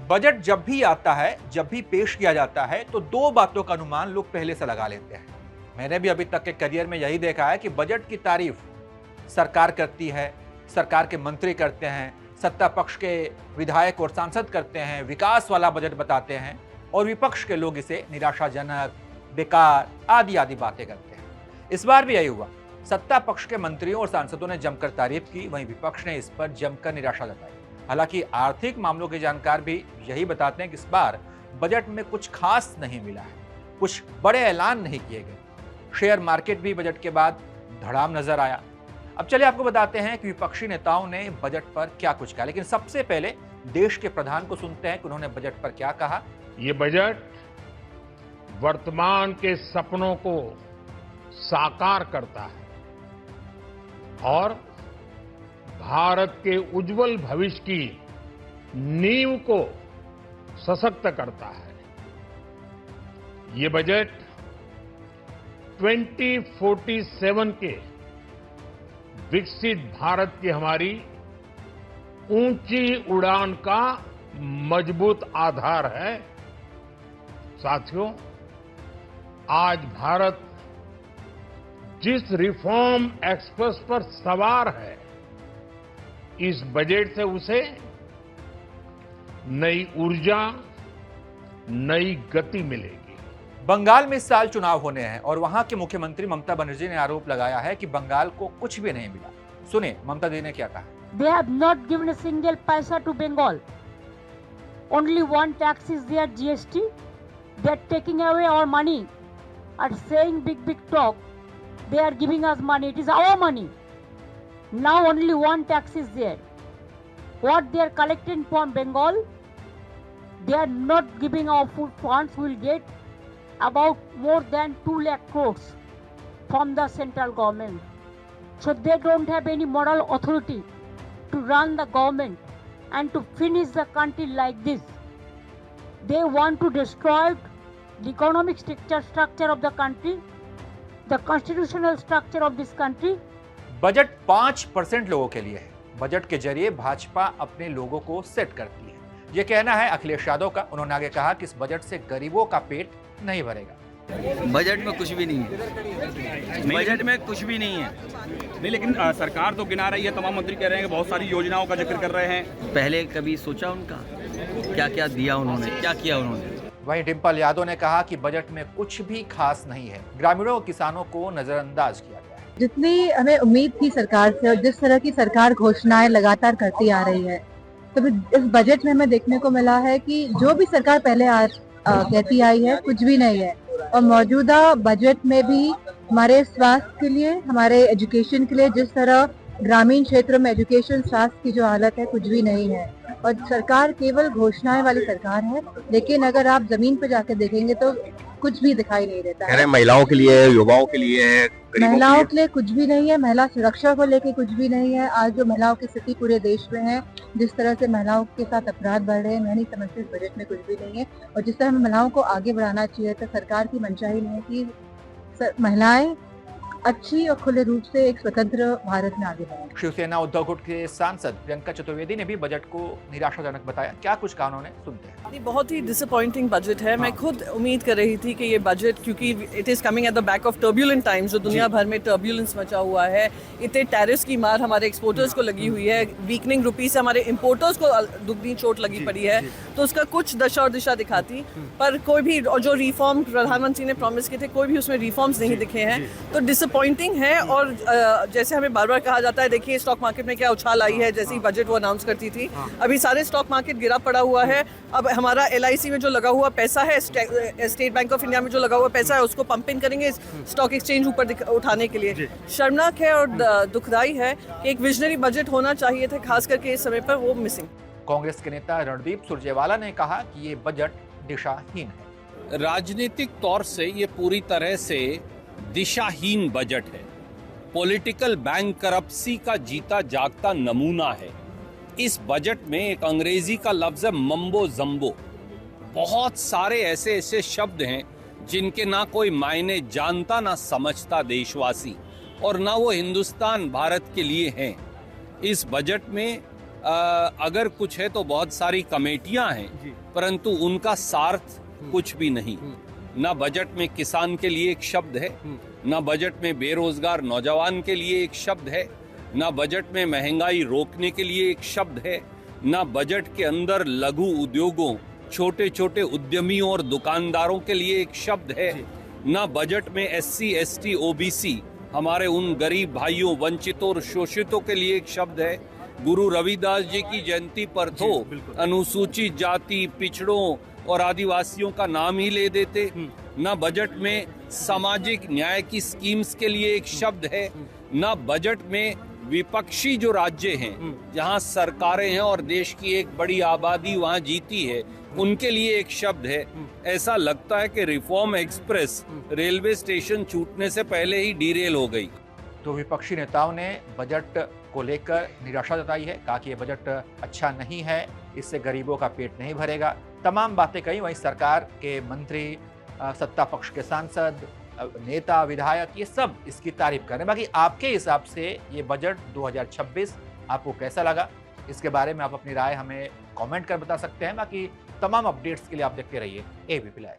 Budget जब भी आता है, जब भी पेश किया जाता है, तो दो बातों का अनुमान लोग पहले से लगा लेते हैं। मैंने भी अभी तक के करियर में यही देखा है कि बजट की तारीफ सरकार करती है, सरकार के मंत्री करते हैं, सत्ता पक्ष के विधायक और सांसद करते हैं, विकास वाला बजट बताते हैं, और विपक्ष के लोग इसे निराशाजनक, बेकार आदि आदि बातें करते हैं। इस बार भी यही हुआ। सत्ता पक्ष के मंत्रियों और सांसदों ने जमकर तारीफ की, वहीं विपक्ष ने इस पर जमकर निराशा जताई। हालांकि आर्थिक मामलों के जानकार भी यही बताते हैं कि इस बार बजट में कुछ खास नहीं मिला है, कुछ बड़े ऐलान नहीं किए गए। शेयर मार्केट भी बजट के बाद धड़ाम नजर आया। अब चलिए आपको बताते हैं कि विपक्षी नेताओं ने बजट पर क्या कुछ कहा, लेकिन सबसे पहले देश के प्रधान को सुनते हैं कि उन्होंने बजट पर क्या कहा। ये बजट वर्तमान के सपनों को साकार करता है और भारत के उज्जवल भविष्य की नींव को सशक्त करता है। ये बजट 2047 के विकसित भारत की हमारी ऊंची उड़ान का मजबूत आधार है। साथियों, आज भारत जिस रिफॉर्म एक्सप्रेस पर सवार है, इस बजट से उसे नई ऊर्जा, नई गति मिलेगी। बंगाल में इस साल चुनाव होने हैं और वहां के मुख्यमंत्री ममता बनर्जी ने आरोप लगाया है कि बंगाल को कुछ भी नहीं मिला। सुनिए ममता दी ने क्या कहा। They have not given a single paisa to Bengal. Only one tax is there, GST. They are taking away our money, are saying big talk. They are giving us money. It is our money. Now only one tax is there. What they are collecting from Bengal, they are not giving our food funds. We will get about more than 2 lakh crores from the central government. So they don't have any moral authority to run the government and to finish the country like this. They want to destroy the economic structure of the country, the constitutional structure of this country. Budget 5% लोगों के लिए है। Budget के जरिए भाजपा अपने लोगों को set करती है, ये कहना है अखिलेश यादव का। उन्होंने आगे कहा कि इस बजट से गरीबों का पेट नहीं भरेगा। बजट में कुछ भी नहीं है, बजट में कुछ भी नहीं है। नहीं, लेकिन सरकार तो गिना रही है, तमाम मंत्री कह रहे हैं कि बहुत सारी योजनाओं का जिक्र कर रहे हैं। पहले कभी सोचा उनका क्या क्या दिया उन्होंने, क्या किया उन्होंने। वहीं डिम्पल यादव ने कहा कि बजट में कुछ भी खास नहीं है, ग्रामीणों और किसानों को नजरअंदाज किया गया है। जितनी हमें उम्मीद थी सरकार से और जिस तरह की सरकार घोषणाएं लगातार करती आ रही है, तो इस बजट में हमें देखने को मिला है कि जो भी सरकार पहले कहती आई है कुछ भी नहीं है। और मौजूदा बजट में भी हमारे स्वास्थ्य के लिए, हमारे एजुकेशन के लिए, जिस तरह ग्रामीण क्षेत्रों में एजुकेशन स्वास्थ्य की जो हालत है, कुछ भी नहीं है। और सरकार केवल घोषणाएं वाली सरकार है, लेकिन अगर आप जमीन पर जाकर देखेंगे तो कुछ भी दिखाई नहीं देता है। महिलाओं के लिए, युवाओं के लिए, महिलाओं के लिए कुछ भी नहीं है, महिला सुरक्षा को लेके कुछ भी नहीं है। आज जो महिलाओं की स्थिति पूरे देश में है, जिस तरह से महिलाओं के साथ अपराध बढ़ रहे हैं, मैं नहीं समझती इस बजट में कुछ भी नहीं है। और जिस तरह हमें महिलाओं को आगे बढ़ाना चाहिए, तो सरकार की मंशा ही नहीं है कि महिलाएं अच्छी और खुले रूप से एक स्वतंत्र भारत में आगे बढ़ें। शिवसेना उद्धव गुट के सांसद प्रियंका चतुर्वेदी ने भी बजट को निराशाजनक बताया। क्या कुछ कहा उन्होंने, सुनते हैं। ये बहुत ही डिसअपॉइंटिंग बजट है। मैं खुद उम्मीद कर रही थी कि ये बजट, क्योंकि it is coming at the back of turbulent times, जो दुनिया भर में टर्ब्यूलेंस मचा हुआ है। इतने टैरिफ्स की मार हमारे एक्सपोर्टर्स को लगी हुई है, वीकनिंग रुपी से हमारे इम्पोर्टर्स को दुगनी चोट लगी पड़ी है। तो उसका कुछ दशा और दिशा दिखाती, पर कोई भी, और जो रिफॉर्म प्रधानमंत्री ने प्रॉमिस किए थे, कोई भी उसमें रिफॉर्म्स नहीं दिखे हैं। तो डिसअपॉइंटिंग है। और जैसे हमें बार बार कहा जाता है, देखिए स्टॉक मार्केट में क्या उछाल आई है जैसे ही बजट वो अनाउंस करती थी। अभी सारे स्टॉक मार्केट गिरा पड़ा हुआ है। अब हमारा LIC में जो लगा हुआ पैसा है, स्टेट बैंक ऑफ इंडिया में जो लगा हुआ पैसा है, उसको पंप इन करेंगे स्टॉक एक्सचेंज ऊपर उठाने के लिए। शर्मनाक है और दुखदाई है कि एक विजनरी बजट होना चाहिए था, खास करके इस समय पर वो मिसिंग। कांग्रेस के नेता रणदीप सुरजेवाला ने कहा कि ये बजट दिशाहीन है। राजनीतिक तौर से ये पूरी तरह से दिशाहीन बजट है। पॉलिटिकल बैंकरप्सी का जीता जागता नमूना है। इस बजट में एक अंग्रेजी का लफ्ज है मम्बो जम्बो। बहुत सारे ऐसे शब्द हैं जिनके ना कोई मायने जानता ना समझता देशवासी, और ना वो हिंदुस्तान भारत के लिए हैं। इस बजट में अगर कुछ है तो बहुत सारी कमेटियां हैं, परंतु उनका सार्थ कुछ भी नहीं। ना बजट में किसान के लिए एक शब्द है, ना बजट में बेरोजगार नौजवान के लिए एक शब्द है, ना बजट में महंगाई रोकने के लिए एक शब्द है, ना बजट के अंदर लघु उद्योगों, छोटे छोटे उद्यमियों और दुकानदारों के लिए एक शब्द है, ना बजट में SC, ST, OBC हमारे उन गरीब भाइयों, वंचितों और शोषितों के लिए एक शब्द है। गुरु रविदास जी की जयंती पर तो अनुसूचित जाति, पिछड़ों और आदिवासियों का नाम ही ले देते। न बजट में सामाजिक न्याय की स्कीम्स के लिए एक शब्द है, न बजट में विपक्षी जो राज्य हैं, जहां सरकारें हैं और देश की एक बड़ी आबादी वहां जीती है, उनके लिए एक शब्द है। ऐसा लगता है कि रिफॉर्म एक्सप्रेस रेलवे स्टेशन छूटने से पहले ही डीरेल हो गई। तो विपक्षी नेताओं ने बजट को लेकर निराशा जताई है, कहा कि ये बजट अच्छा नहीं है, इससे गरीबों का पेट नहीं भरेगा। तमाम बातें कही। वहीं सरकार के मंत्री, सत्ता पक्ष के सांसद, नेता, विधायक, ये सब इसकी तारीफ कर रहे हैं। बाकी आपके हिसाब से ये बजट 2026 आपको कैसा लगा, इसके बारे में आप अपनी राय हमें कमेंट कर बता सकते हैं। बाकी तमाम अपडेट्स के लिए आप देखते रहिए ABP लाइव।